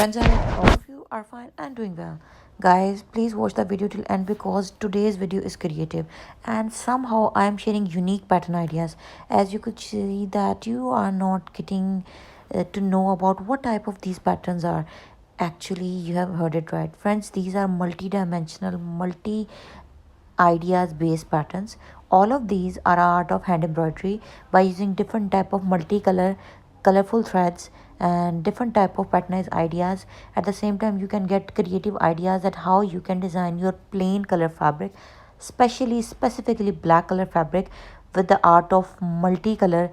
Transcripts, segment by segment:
Friends, I hope all of you are fine and doing well. Guys, please watch the video till end because today's video is creative and somehow I am sharing unique pattern ideas. As you could see that you are not getting to know about what type of these patterns are. Actually, you have heard it right. Friends, these are multi-dimensional, multi ideas based patterns. All of these are art of hand embroidery by using different type of multicolor colorful threads and different type of patternized ideas. At the same time, you can get creative ideas at how you can design your plain color fabric, specifically black color fabric, with the art of multicolor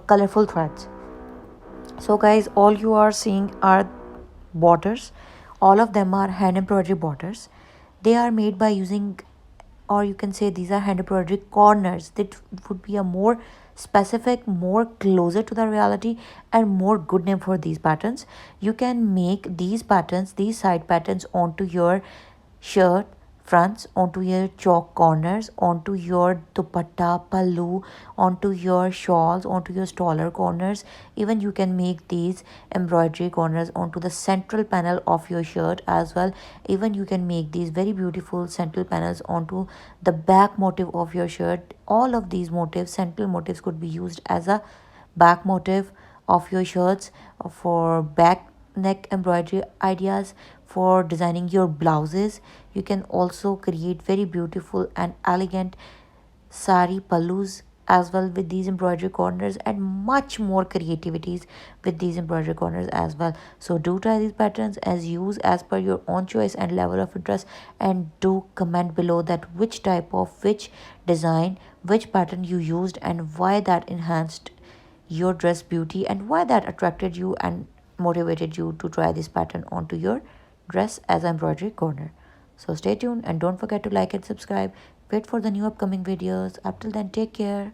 colorful threads. So guys, all you are seeing are borders. All of them are hand embroidery borders. They are made by using, or you can say these are hand embroidery corners. That would be a more specific, more closer to the reality and more good name for these patterns. You can make these patterns, these side patterns onto your shirt fronts, onto your chalk corners, onto your dupatta pallu, onto your shawls, onto your staller corners. Even you can make these embroidery corners onto the central panel of your shirt as well. Even you can make these very beautiful central panels onto the back motif of your shirt. All of these motifs, central motifs, could be used as a back motif of your shirts, for back neck embroidery ideas, for designing your blouses. You can also create very beautiful and elegant sari pallus as well with these embroidery corners, and much more creativities with these embroidery corners as well. So do try these patterns as use as per your own choice and level of interest, and do comment below that which type of which design, which pattern you used, and why that enhanced your dress beauty, and why that attracted you and motivated you to try this pattern onto your dress as an embroidery corner. So stay tuned and don't forget to like and subscribe. Wait for the new upcoming videos. Up till then, take care.